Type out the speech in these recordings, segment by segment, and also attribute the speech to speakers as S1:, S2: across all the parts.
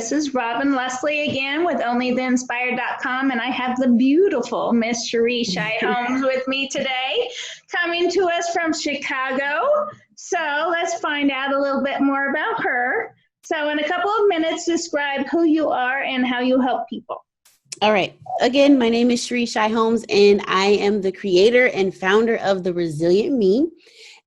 S1: This is Robyn Leslie again with onlytheinspired.com, and I have the beautiful Miss Sherese Shy-Holmes with me today, coming to us from Chicago. So let's find out a little bit more about her. So in a couple of minutes, describe who you are and how you help people.
S2: All right. Again, my name is Sherese Shy-Holmes, and I am the creator and founder of The Resilient Me.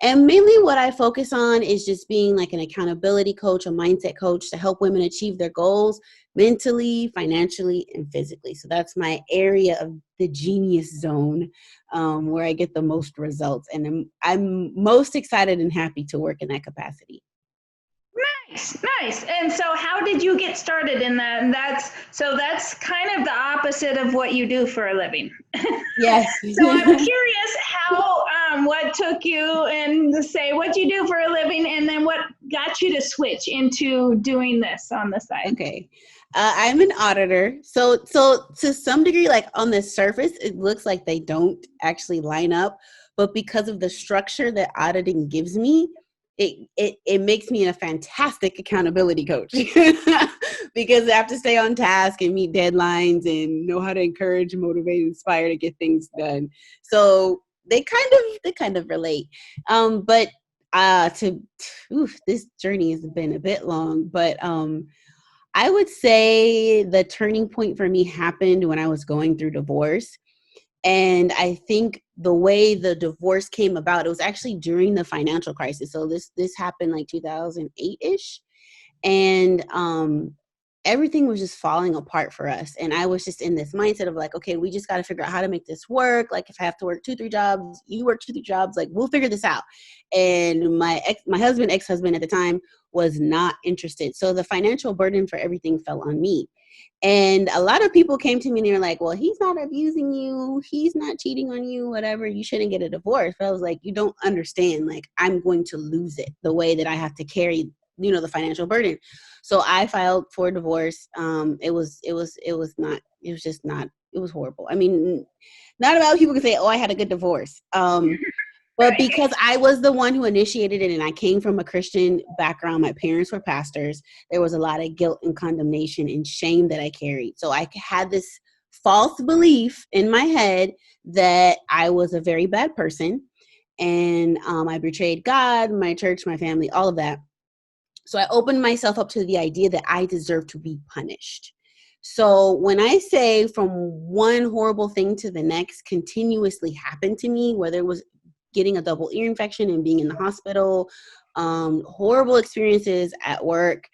S2: And mainly what I focus on is just being like an accountability coach, a mindset coach to help women achieve their goals mentally, financially, and physically. So that's my area of the genius zone, where I get the most results. And I'm most excited and happy to work in that capacity.
S1: Nice. And so how did you get started in that? And that's kind of the opposite of what you do for a living.
S2: Yes.
S1: So I'm curious what took you and to say what you do for a living, and then what got you to switch into doing this on the side.
S2: Okay. I'm an auditor. So to some degree, like on the surface, it looks like they don't actually line up, but because of the structure that auditing gives me, it makes me a fantastic accountability coach because I have to stay on task and meet deadlines and know how to encourage, motivate, inspire to get things done. So they kind of relate. But this journey has been a bit long, but I would say the turning point for me happened when I was going through divorce. And I think the way the divorce came about, it was actually during the financial crisis. So this happened like 2008-ish. And everything was just falling apart for us. And I was just in this mindset of like, okay, we just got to figure out how to make this work. Like if I have to work 2-3 jobs, you work 2-3 jobs, like we'll figure this out. And my ex-husband at the time was not interested. So the financial burden for everything fell on me. And a lot of people came to me and they were like, well, he's not abusing you. He's not cheating on you, whatever. You shouldn't get a divorce. But I was like, you don't understand. Like, I'm going to lose it the way that I have to carry, the financial burden. So I filed for divorce. It was horrible. I mean, not about people can say, oh, I had a good divorce. But because I was the one who initiated it and I came from a Christian background, my parents were pastors, there was a lot of guilt and condemnation and shame that I carried. So I had this false belief in my head that I was a very bad person. And I betrayed God, my church, my family, all of that. So I opened myself up to the idea that I deserve to be punished. So when I say from one horrible thing to the next continuously happened to me, whether it was getting a double ear infection and being in the hospital, horrible experiences at work.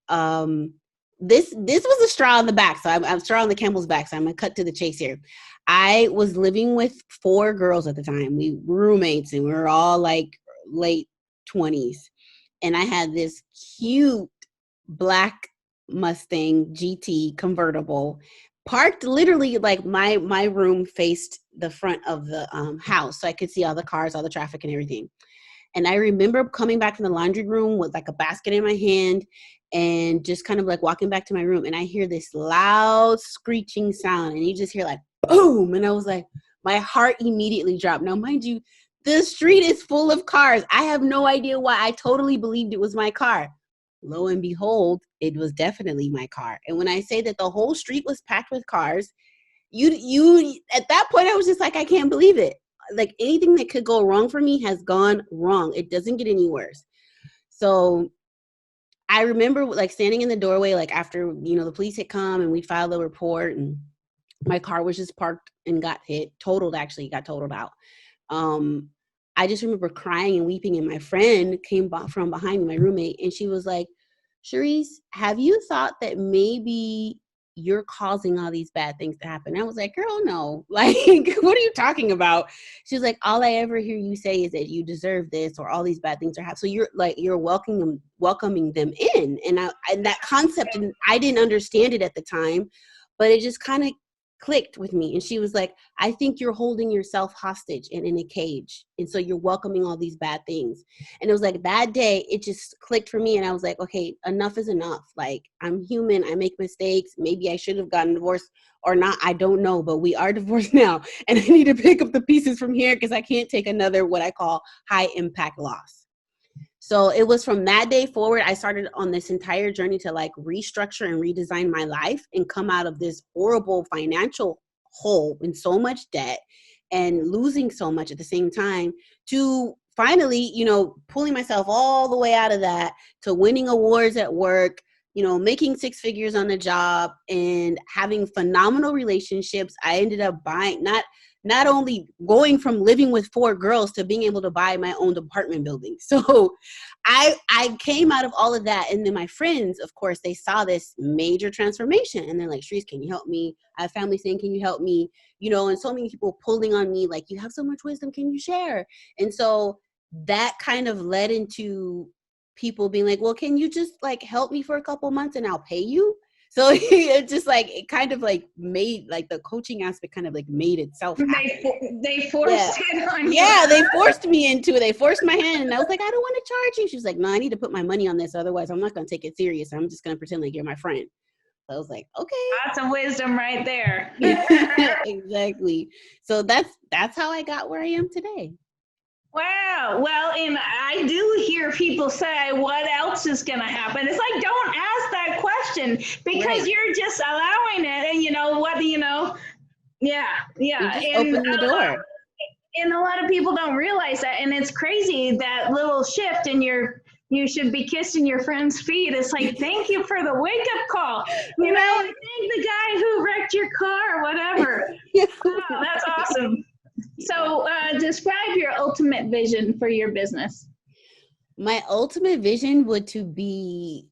S2: This was a straw on the back. So I'm straw on the camel's back. So I'm going to cut to the chase here. I was living with 4 girls at the time. We were roommates and we were all like late 20s. And I had this cute black Mustang GT convertible parked literally like my room faced the front of the house. So I could see all the cars, all the traffic and everything. And I remember coming back from the laundry room with like a basket in my hand and just kind of like walking back to my room. And I hear this loud screeching sound and you just hear like boom. And I was like, my heart immediately dropped. Now, mind you, the street is full of cars. I have no idea why. I totally believed it was my car. Lo and behold, it was definitely my car. And when I say that the whole street was packed with cars, you at that point, I was just like, I can't believe it. Like anything that could go wrong for me has gone wrong. It doesn't get any worse. So I remember like standing in the doorway, like after, the police had come and we filed a report and my car was just parked and got totaled out. I just remember crying and weeping, and my friend came from behind me, my roommate, and she was like, Sherese, have you thought that maybe you're causing all these bad things to happen? And I was like, girl, no. Like, what are you talking about? She was like, all I ever hear you say is that you deserve this or all these bad things are happening. So you're welcoming them in. And that concept, and I didn't understand it at the time, but it just kind of clicked with me. And she was like, I think you're holding yourself hostage and in a cage. And so you're welcoming all these bad things. And it was like that day, it just clicked for me. And I was like, okay, enough is enough. Like, I'm human. I make mistakes. Maybe I should have gotten divorced or not. I don't know, but we are divorced now. And I need to pick up the pieces from here because I can't take another, what I call high impact loss. So it was from that day forward, I started on this entire journey to like restructure and redesign my life and come out of this horrible financial hole in so much debt and losing so much at the same time, to finally, you know, pulling myself all the way out of that, to winning awards at work, you know, making 6 figures on the job and having phenomenal relationships. I ended up buying, not only going from living with 4 girls to being able to buy my own apartment building. So I came out of all of that. And then my friends, of course, they saw this major transformation and they're like, Sherese, can you help me? I have family saying, can you help me? You know, and so many people pulling on me, like, you have so much wisdom, can you share? And so that kind of led into people being like, well, can you just like help me for a couple months and I'll pay you? So it just like, it kind of like made like the coaching aspect kind of like made itself happen.
S1: They forced it on you.
S2: Yeah, they forced me into it. They forced my hand. And I was like, I don't want to charge you. She was like, no, I need to put my money on this. Otherwise, I'm not going to take it serious. I'm just going to pretend like you're my friend. So I was like, okay.
S1: Lots of wisdom right there.
S2: Exactly. So that's how I got where I am today.
S1: Wow. Well, and I do hear people say, what else is going to happen? It's like, don't ask that question because
S2: Right.
S1: you're just allowing it. And you know what, you know, yeah.
S2: You just open the door.
S1: And a lot of people don't realize that. And it's crazy, that little shift in you should be kissing your friend's feet. It's like, thank you for the wake up call. You know, thank the guy who wrecked your car or whatever. Wow, that's awesome. So describe your ultimate vision for your business.
S2: My ultimate vision would to be,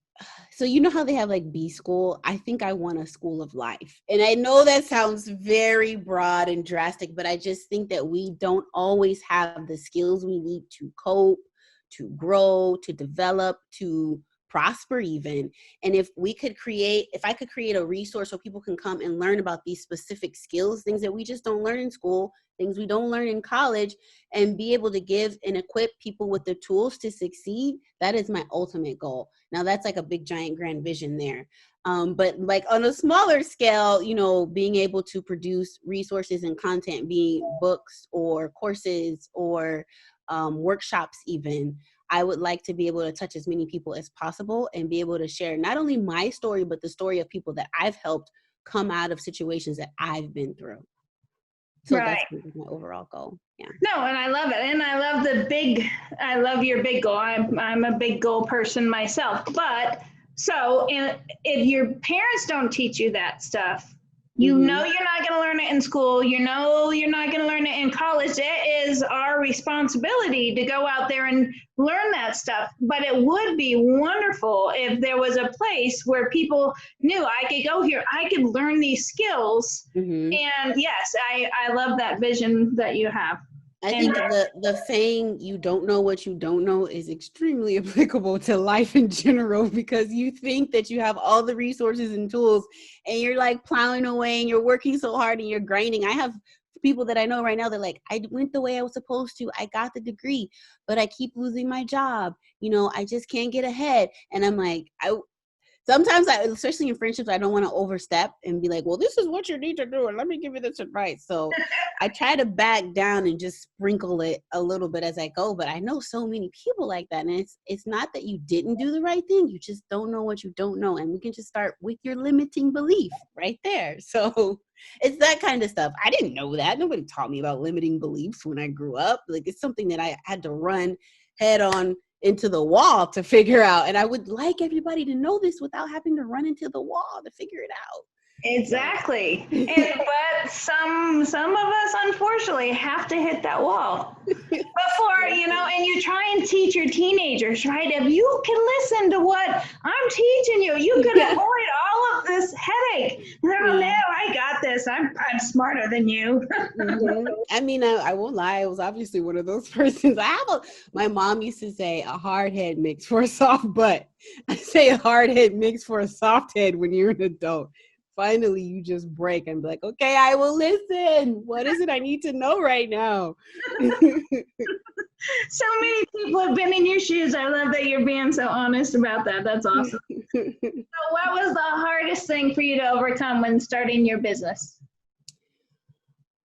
S2: so you know how they have like B school? I think I want a school of life. And I know that sounds very broad and drastic, but I just think that we don't always have the skills we need to cope, to grow, to develop, to prosper even. And if I could create a resource so people can come and learn about these specific skills, things that we just don't learn in school, things we don't learn in college, and be able to give and equip people with the tools to succeed, that is my ultimate goal. Now that's like a big giant grand vision there. But like on a smaller scale, you know, being able to produce resources and content, be books or courses or workshops even, I would like to be able to touch as many people as possible and be able to share not only my story, but the story of people that I've helped come out of situations that I've been through. So
S1: Right.
S2: That's my overall goal. Yeah.
S1: No, and I love it. And I love your big goal. I'm a big goal person myself. But so if your parents don't teach you that stuff, you know you're not going to learn it in school. You know you're not going to learn it in college. It is our responsibility to go out there and learn that stuff. But it would be wonderful if there was a place where people knew I could go here, I could learn these skills. And yes, I love that vision that you have.
S2: I think the saying, you don't know what you don't know, is extremely applicable to life in general, because you think that you have all the resources and tools and you're like plowing away and you're working so hard and you're grinding. I have people that I know right now that like, I went the way I was supposed to. I got the degree, but I keep losing my job. You know, I just can't get ahead. And I'm like, sometimes, especially in friendships, I don't want to overstep and be like, well, this is what you need to do, and let me give you this advice. So I try to back down and just sprinkle it a little bit as I go. But I know so many people like that. And it's not that you didn't do the right thing. You just don't know what you don't know. And we can just start with your limiting belief right there. So it's that kind of stuff. I didn't know that. Nobody taught me about limiting beliefs when I grew up. Like, it's something that I had to run head on into the wall to figure out. And I would like everybody to know this without having to run into the wall to figure it out.
S1: Exactly. But some of us, unfortunately, have to hit that wall before, you know, and you try and teach your teenagers, right? If you can listen to what I'm teaching you, you could avoid all of this headache. They're like, no, I got this. I'm smarter than you.
S2: I mean, I won't lie. I was obviously one of those persons. My mom used to say a hard head makes for a soft butt. I say a hard head makes for a soft head when you're an adult. Finally, you just break and be like, okay, I will listen. What is it I need to know right now?
S1: So many people have been in your shoes. I love that you're being so honest about that. That's awesome. So what was the hardest thing for you to overcome when starting your business?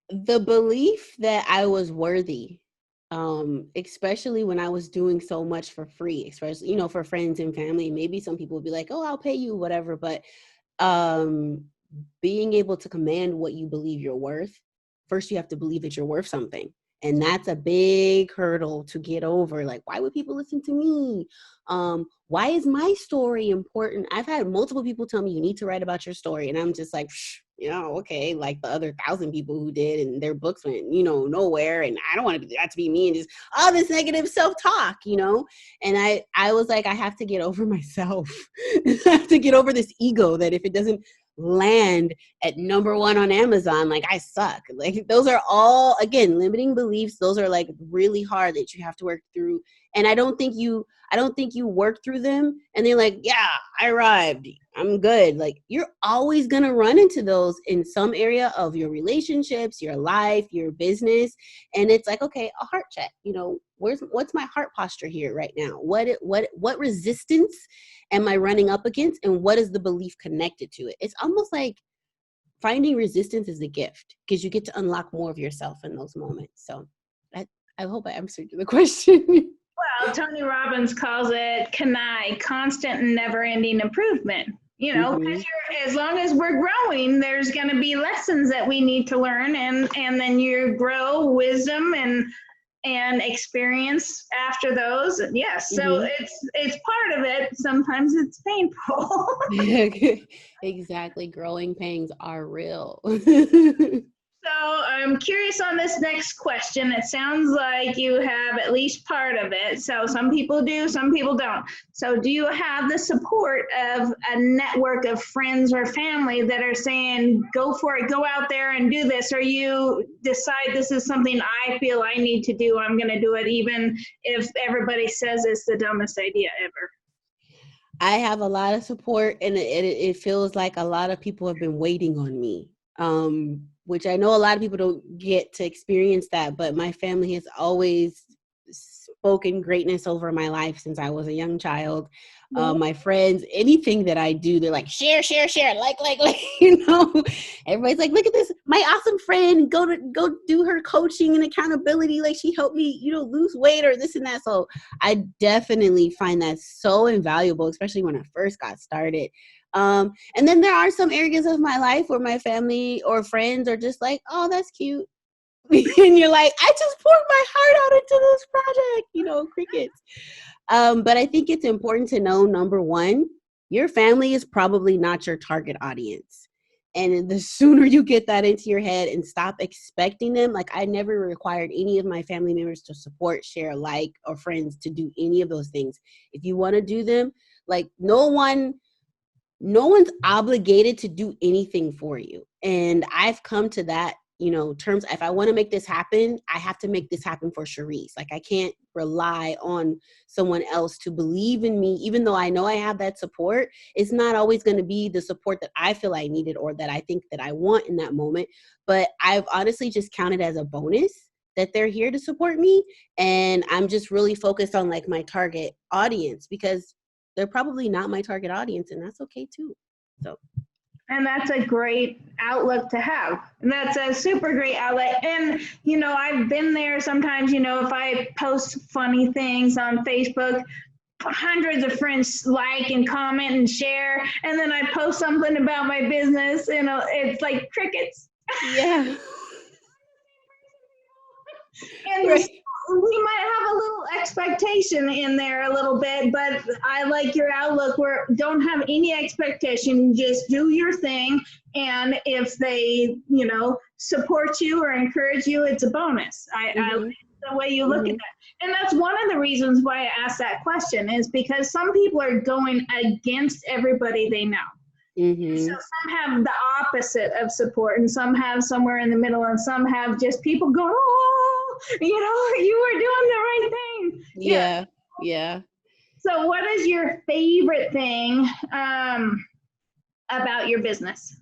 S2: The belief that I was worthy. especially when I was doing so much for free, especially, you know, for friends and family. Maybe some people would be like, oh, I'll pay you, whatever. But um, being able to command what you believe you're worth, first you have to believe that you're worth something. And that's a big hurdle to get over. Like, why would people listen to me? Why is my story important? I've had multiple people tell me you need to write about your story. And I'm just like, you know, okay, like the other 1,000 people who did, and their books went, you know, nowhere. And I don't want that to be me, and just all this negative self-talk, you know? And I was like, I have to get over myself. I have to get over this ego that if it doesn't land at #1 on Amazon, like I suck. Like those are all, again, limiting beliefs. Those are like really hard that you have to work through. And I don't think you work through them and they're like, yeah, I arrived, I'm good. Like you're always going to run into those in some area of your relationships, your life, your business. And it's like, okay, a heart check, you know, what's my heart posture here right now? What resistance am I running up against, and what is the belief connected to it? It's almost like finding resistance is a gift because you get to unlock more of yourself in those moments. So I hope I answered the question.
S1: Well, Tony Robbins calls it CANI, constant and never-ending improvement. You know, because as long as we're growing, there's going to be lessons that we need to learn, and then you grow wisdom and experience after those. Yes, so it's part of it. Sometimes it's painful.
S2: Exactly. Growing pains are real.
S1: So I'm curious on this next question. It sounds like you have at least part of it. So some people do, some people don't. So do you have the support of a network of friends or family that are saying, go for it, go out there and do this, or you decide this is something I feel I need to do, I'm going to do it even if everybody says it's the dumbest idea ever?
S2: I have a lot of support, and it feels like a lot of people have been waiting on me, which I know a lot of people don't get to experience that, but my family has always spoken greatness over my life since I was a young child. My friends, anything that I do, they're like, share, like, you know, everybody's like, look at this, my awesome friend, go do her coaching and accountability. Like she helped me, you know, lose weight or this and that. So I definitely find that so invaluable, especially when I first got started. And then there are some areas of my life where my family or friends are just like, oh, that's cute. And you're like, I just poured my heart out into this project, you know, crickets. But I think it's important to know, #1, your family is probably not your target audience. And the sooner you get that into your head and stop expecting them, like I never required any of my family members to support, share, like, or friends to do any of those things. If you want to do them, like no one's obligated to do anything for you. And I've come to that, you know, terms. If I want to make this happen, I have to make this happen for Sherese. Like I can't rely on someone else to believe in me, even though I know I have that support. It's not always going to be the support that I feel I needed or that I think that I want in that moment. But I've honestly just counted as a bonus that they're here to support me. And I'm just really focused on like my target audience because they're probably not my target audience, and that's okay too. So.
S1: And that's a great outlook to have. And that's a super great outlet. And, you know, I've been there sometimes, you know, if I post funny things on Facebook, hundreds of friends like and comment and share. And then I post something about my business and it's like crickets.
S2: Yeah.
S1: And right. We might have a little expectation in there a little bit, but I like your outlook where don't have any expectation, just do your thing. And if they, you know, support you or encourage you, it's a bonus. I like the way you look at that. And that's one of the reasons why I asked that question is because some people are going against everybody they know. So some have the opposite of support and some have somewhere in the middle and some have just people going, oh, you know, you were doing the right thing.
S2: Yeah.
S1: So what is your favorite thing about your business?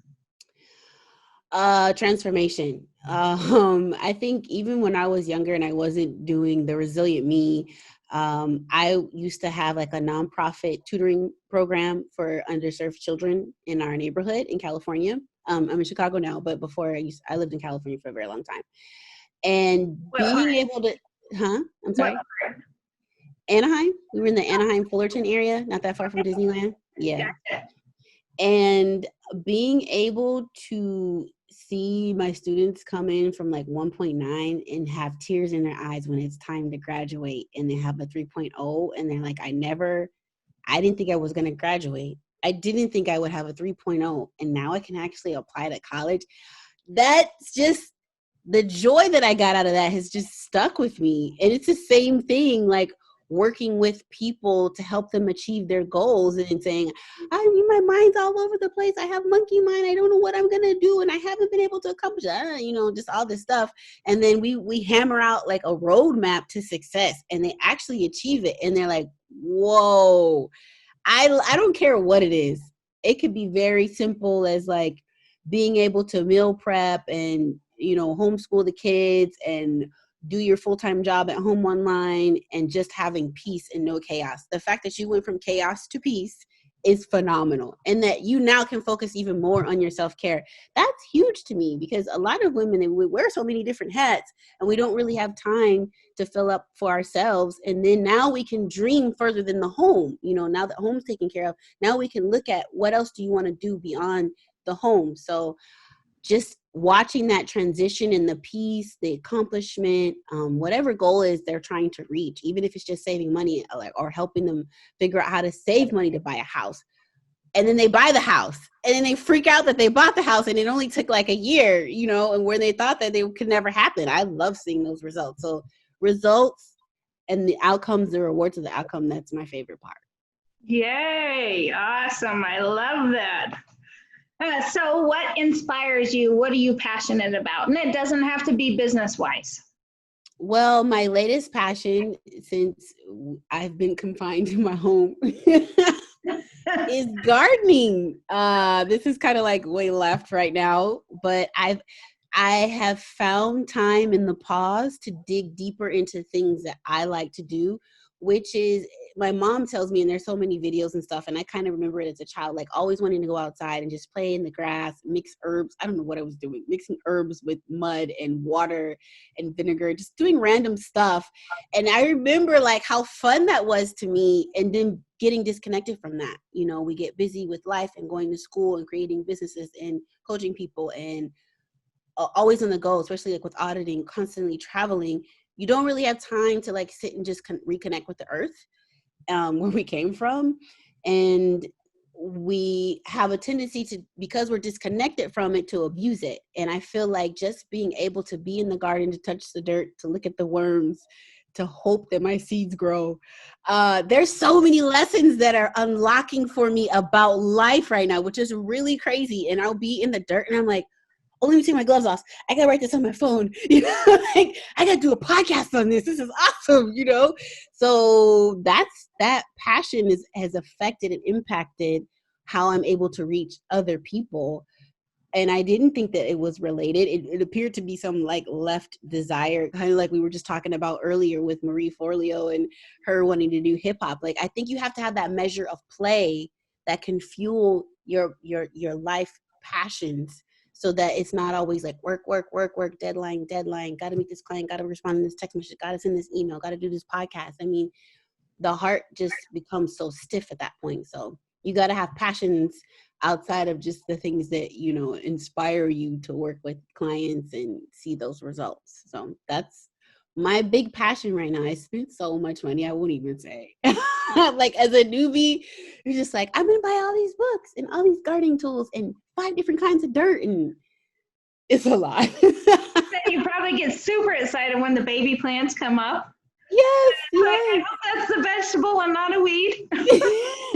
S2: Transformation. I think even when I was younger and I wasn't doing the Resilient Me, I used to have like a nonprofit tutoring program for underserved children in our neighborhood in California. I'm in Chicago now, but before I lived in California for a very long time. And being able to, I'm sorry. Anaheim. We were in the Anaheim Fullerton area, not that far from Disneyland. Yeah.
S1: Gotcha.
S2: And being able to see my students come in from like 1.9 and have tears in their eyes when it's time to graduate and they have a 3.0 and they're like, I didn't think I was going to graduate. I didn't think I would have a 3.0 and now I can actually apply to college. That's just the joy that I got out of that has just stuck with me. And it's the same thing, like working with people to help them achieve their goals and saying, my mind's all over the place. I have monkey mind. I don't know what I'm going to do. And I haven't been able to accomplish that, just all this stuff. And then we hammer out like a roadmap to success and they actually achieve it. And they're like, whoa, I don't care what it is. It could be very simple as like being able to meal prep and, homeschool the kids and do your full-time job at home online and just having peace and no chaos. The fact that you went from chaos to peace is phenomenal. And that you now can focus even more on your self-care. That's huge to me because a lot of women, we wear so many different hats and we don't really have time to fill up for ourselves. And then now we can dream further than the home. Now that home's taken care of, now we can look at what else do you want to do beyond the home. So just watching that transition and the peace, the accomplishment, whatever goal is they're trying to reach, even if it's just saving money or helping them figure out how to save money to buy a house. And then they buy the house and then they freak out that they bought the house and it only took like a year, and where they thought that they could never happen. I love seeing those results. So results and the outcomes, the rewards of the outcome, that's my favorite part.
S1: Yay. Awesome. I love that. So what inspires you? What are you passionate about? And it doesn't have to be business-wise.
S2: Well, my latest passion, since I've been confined to my home, is gardening. This is kind of like way left right now, but I have found time in the pause to dig deeper into things that I like to do, which is my mom tells me, and there's so many videos and stuff, and I kind of remember it as a child, like always wanting to go outside and just play in the grass, mix herbs. I don't know what I was doing, mixing herbs with mud and water and vinegar, just doing random stuff. And I remember like how fun that was to me, and then getting disconnected from that. We get busy with life and going to school and creating businesses and coaching people and always on the go, especially like with auditing, constantly traveling. You don't really have time to like sit and just reconnect with the earth, where we came from. And we have a tendency to, because we're disconnected from it, to abuse it. And I feel like just being able to be in the garden, to touch the dirt, to look at the worms, to hope that my seeds grow. There's so many lessons that are unlocking for me about life right now, which is really crazy. And I'll be in the dirt and I'm like, oh, let me take my gloves off. I gotta write this on my phone. Like, I gotta do a podcast on this. This is awesome, So that passion has affected and impacted how I'm able to reach other people. And I didn't think that it was related. It appeared to be some like left desire, kind of like we were just talking about earlier with Marie Forleo and her wanting to do hip hop. Like, I think you have to have that measure of play that can fuel your life passions, so that it's not always like work, deadline, got to meet this client, got to respond to this text message, got to send this email, got to do this podcast. I mean, the heart just becomes so stiff at that point. So you got to have passions outside of just the things that, inspire you to work with clients and see those results. So that's my big passion right now. I spent so much money, I won't even say. Like, as a newbie, you're just like, I'm going to buy all these books and all these gardening tools and 5 different kinds of dirt. And it's a lot.
S1: You probably get super excited when the baby plants come up.
S2: Yes.
S1: I hope that's the vegetable and not a weed.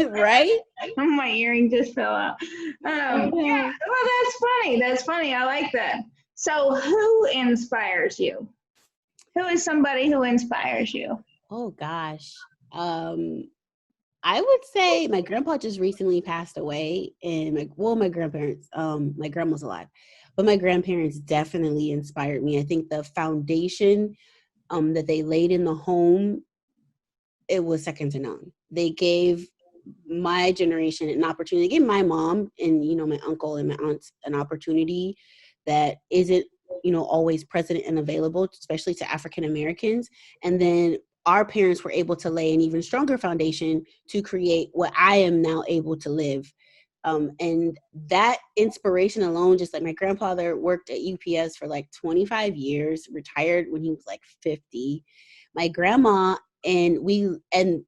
S2: Right?
S1: Oh, my earring just fell out. Yeah, well, that's funny. I like that. So who inspires you? Who is somebody who inspires you?
S2: Oh, gosh. I would say my grandpa just recently passed away, and my grandparents, my grandma's alive, but my grandparents definitely inspired me. I think the foundation that they laid in the home, it was second to none. They gave my generation an opportunity. They gave my mom and, my uncle and my aunts an opportunity that isn't always present and available, especially to African Americans. And then our parents were able to lay an even stronger foundation to create what I am now able to live. And that inspiration alone, just like my grandfather worked at UPS for like 25 years, retired when he was like 50. My grandma and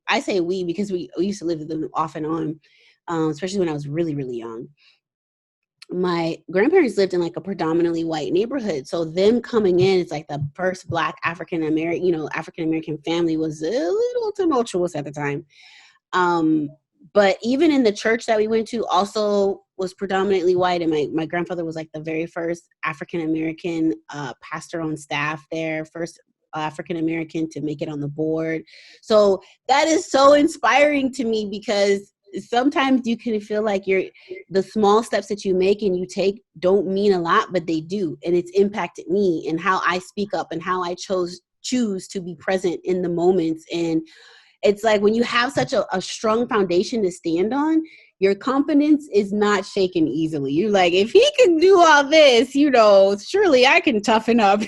S2: I say we because we used to live with them off and on, especially when I was really, really young. My grandparents lived in like a predominantly white neighborhood. So them coming in, it's like the first Black African American family was a little tumultuous at the time. But even in the church that we went to also was predominantly white. And my grandfather was like the very first African American pastor on staff there, first African American to make it on the board. So that is so inspiring to me, because sometimes you can feel like the small steps that you make and you take don't mean a lot, but they do. And it's impacted me and how I speak up and how I choose to be present in the moments. And it's like when you have such a strong foundation to stand on, your confidence is not shaken easily. You're like, if he can do all this, surely I can toughen up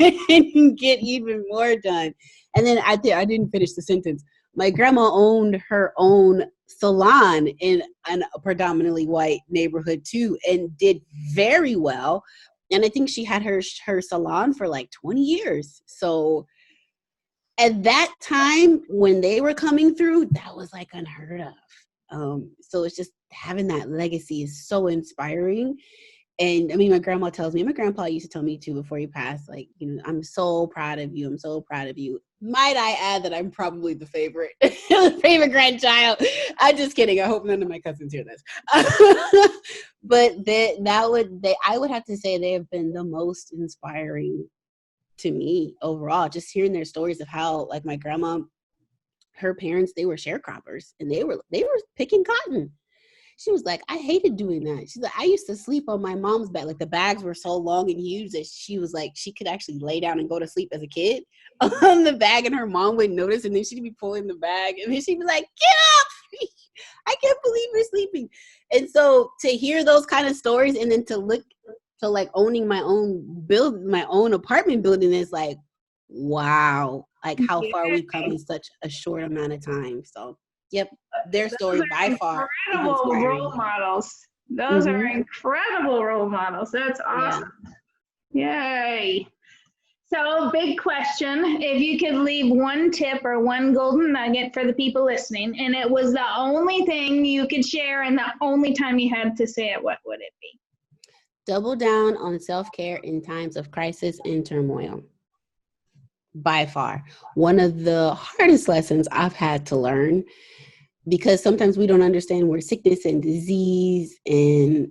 S2: and get even more done. And then I didn't finish the sentence. My grandma owned her own salon in a predominantly white neighborhood too, and did very well. And I think she had her salon for like 20 years. So at that time when they were coming through, that was like unheard of. So it's just having that legacy is so inspiring. And I mean, my grandpa used to tell me too before he passed, like, I'm so proud of you. I'm so proud of you. Might I add that I'm probably the favorite grandchild. I'm just kidding. I hope none of my cousins hear this. But I would have to say they have been the most inspiring to me overall, just hearing their stories of how, like, my grandma, her parents, they were sharecroppers and they were picking cotton. She was like, I hated doing that. She's like, I used to sleep on my mom's bed. Like, the bags were so long and huge that she was like, she could actually lay down and go to sleep as a kid on the bag, and her mom wouldn't notice. And then she'd be pulling the bag, and then she'd be like, get up! I can't believe you're sleeping. And so to hear those kind of stories, and then to look to like owning my own apartment building is like, wow, like how far we've come in such a short amount of time. So yep, their story by far is
S1: incredible
S2: inspiring.
S1: role models. Those are incredible role models. That's awesome. Yeah. Yay. So, big question. If you could leave one tip or one golden nugget for the people listening, and it was the only thing you could share and the only time you had to say it, what would it be?
S2: Double down on self-care in times of crisis and turmoil. By far. One of the hardest lessons I've had to learn, because sometimes we don't understand where sickness and disease and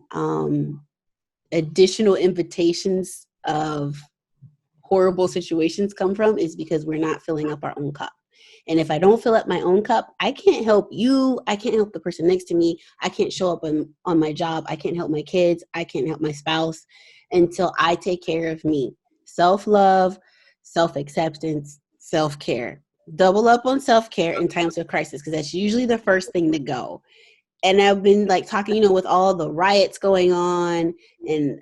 S2: additional invitations of horrible situations come from, is because we're not filling up our own cup. And if I don't fill up my own cup, I can't help you. I can't help the person next to me. I can't show up on my job. I can't help my kids. I can't help my spouse until I take care of me. Self-love, self-acceptance, self-care. Double up on self-care in times of crisis, because that's usually the first thing to go. And I've been like talking, with all the riots going on and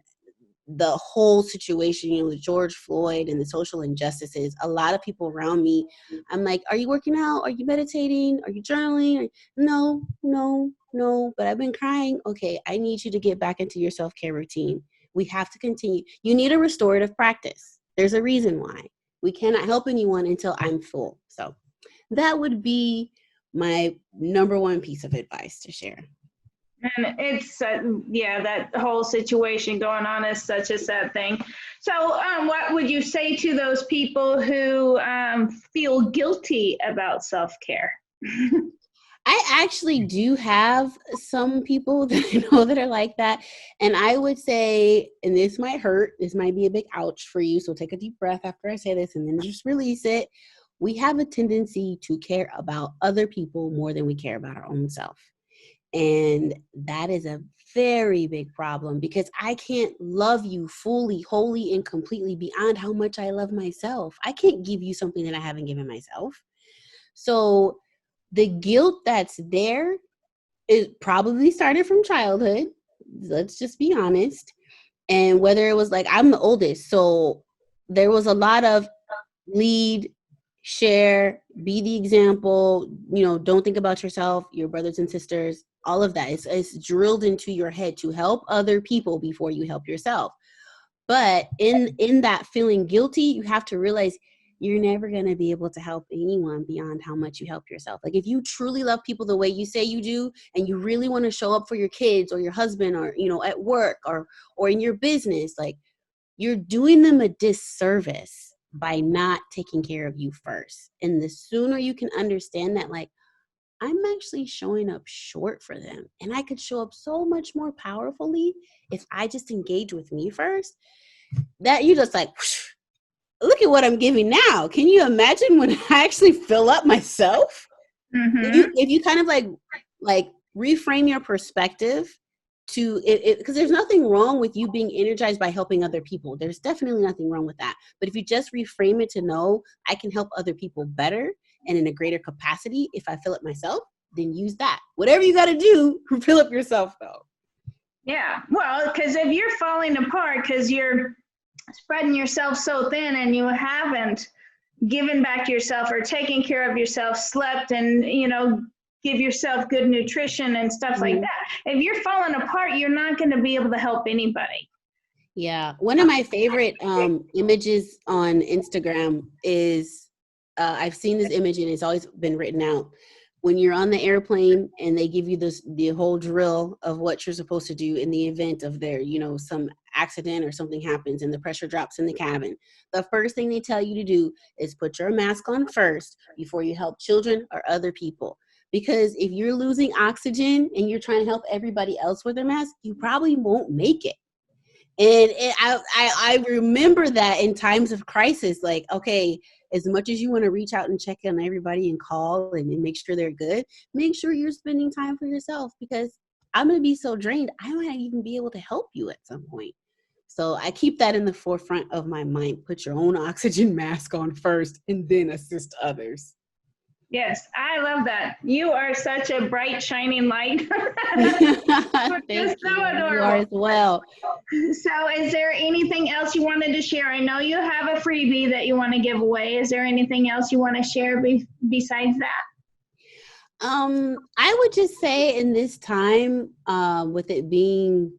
S2: the whole situation, with George Floyd and the social injustices, a lot of people around me, I'm like, are you working out? Are you meditating? Are you journaling? No, but I've been crying. Okay, I need you to get back into your self-care routine. We have to continue. You need a restorative practice. There's a reason why. We cannot help anyone until I'm full. So that would be my number one piece of advice to share.
S1: And it's, that whole situation going on is such a sad thing. So what would you say to those people who feel guilty about self-care?
S2: I actually do have some people that I know that are like that. And I would say, and this might hurt, this might be a big ouch for you, so take a deep breath after I say this and then just release it. We have a tendency to care about other people more than we care about our own self. And that is a very big problem, because I can't love you fully, wholly, and completely beyond how much I love myself. I can't give you something that I haven't given myself. So the guilt that's there, it probably started from childhood. Let's just be honest. And whether it was like, I'm the oldest, so there was a lot of lead, share, be the example, don't think about yourself, your brothers and sisters, all of that. It's drilled into your head to help other people before you help yourself. But in that feeling guilty, you have to realize you're never going to be able to help anyone beyond how much you help yourself. Like if you truly love people the way you say you do, and you really want to show up for your kids or your husband, or, at work or in your business, like you're doing them a disservice by not taking care of you first. And the sooner you can understand that, like, I'm actually showing up short for them, and I could show up so much more powerfully if I just engage with me first, that you just like, whoosh, look at what I'm giving now. Can you imagine when I actually fill up myself?
S1: Mm-hmm.
S2: If you kind of like reframe your perspective to it, because there's nothing wrong with you being energized by helping other people. There's definitely nothing wrong with that. But if you just reframe it to know I can help other people better and in a greater capacity if I fill up myself, then use that. Whatever you got to do, fill up yourself though.
S1: Yeah, well, because if you're falling apart because you're spreading yourself so thin and you haven't given back to yourself or taken care of yourself, slept, and give yourself good nutrition and stuff like that. If you're falling apart, you're not going to be able to help anybody.
S2: Yeah, one of my favorite images on Instagram is I've seen this image and it's always been written out. When you're on the airplane and they give you the whole drill of what you're supposed to do in the event of some accident or something happens and the pressure drops in the cabin. The first thing they tell you to do is put your mask on first before you help children or other people. Because if you're losing oxygen and you're trying to help everybody else with their mask, you probably won't make it. And I remember that in times of crisis, like, okay, as much as you want to reach out and check on everybody and call and make sure they're good, make sure you're spending time for yourself, because I'm going to be so drained, I might not even be able to help you at some point. So I keep that in the forefront of my mind. Put your own oxygen mask on first and then assist others.
S1: Yes, I love that. You are such a bright, shining light.
S2: Thank you.
S1: So adorable.
S2: You are as well.
S1: So is there anything else you wanted to share? I know you have a freebie that you want to give away. Is there anything else you want to share besides that?
S2: I would just say in this time, with it being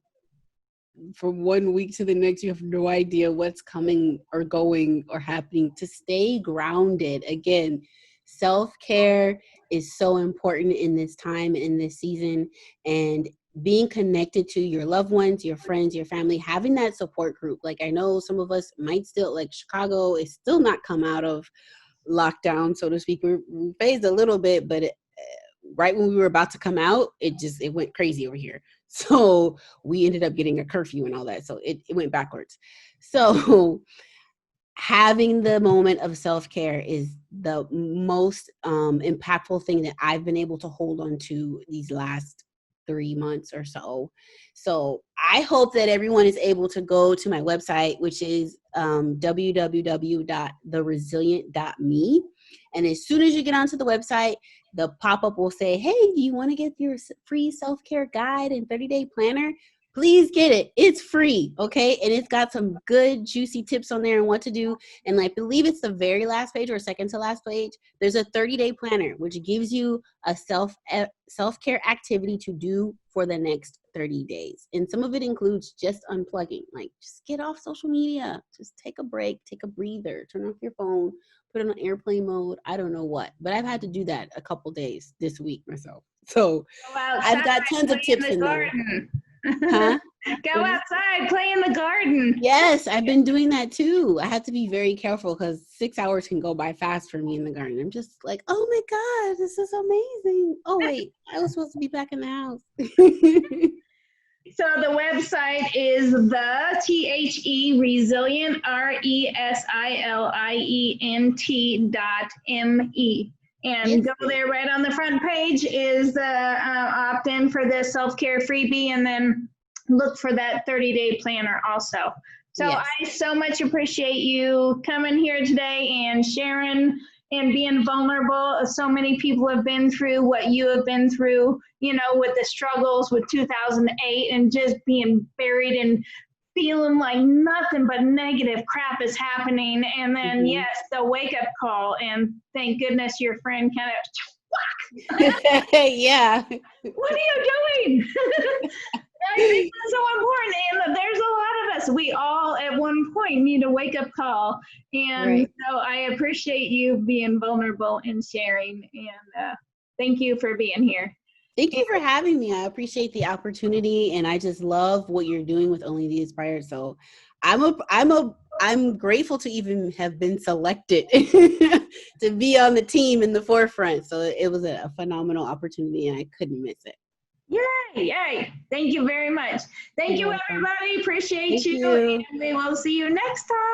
S2: from 1 week to the next, you have no idea what's coming or going or happening, to stay grounded. Again, self-care is so important in this time, in this season, and being connected to your loved ones, your friends, your family, having that support group. Like, I know some of us might still, like Chicago is still not come out of lockdown, so to speak. We phased a little bit, but right when we were about to come out, it went crazy over here. So we ended up getting a curfew and all that. So it went backwards. So having the moment of self-care is the most impactful thing that I've been able to hold on to these last 3 months or so. So I hope that everyone is able to go to my website, which is www.theresilient.me. And as soon as you get onto the website, the pop-up will say, hey, do you want to get your free self-care guide and 30-day planner? Please get it. It's free, okay? And it's got some good, juicy tips on there and what to do. And I believe it's the very last page or second to last page. There's a 30-day planner, which gives you a self-care activity to do for the next 30 days. And some of it includes just unplugging, like just get off social media, just take a break, take a breather, turn off your phone, put it on airplane mode. I don't know what, but I've had to do that a couple days this week myself. So I've got tons of tips in there. Huh?
S1: Go outside, play in the garden.
S2: Yes, I've been doing that too. I have to be very careful because 6 hours can go by fast for me in the garden. I'm just like, oh my God, this is amazing. Oh wait, I was supposed to be back in the house.
S1: So the website is the Resilient, RESILIENT.me. And go there. Right on the front page is the opt-in for the self-care freebie, and then look for that 30-day planner also. So yes. I so much appreciate you coming here today and sharing and being vulnerable. So many people have been through what you have been through, with the struggles with 2008 and just being buried in feeling like nothing but negative crap is happening. And then, yes, the wake up call. And thank goodness your friend kind of,
S2: Yeah.
S1: what are you doing? I think that's so important. And there's a lot of us. We all at one point need a wake up call. And so I appreciate you being vulnerable and sharing. And thank you for being here.
S2: Thank you for having me. I appreciate the opportunity, and I just love what you're doing with Only the Inspired. So I'm grateful to even have been selected to be on the team in the forefront. So it was a phenomenal opportunity, and I couldn't miss it.
S1: Yay. Thank you very much. Thank you, everybody. Appreciate you. And we will see you next time.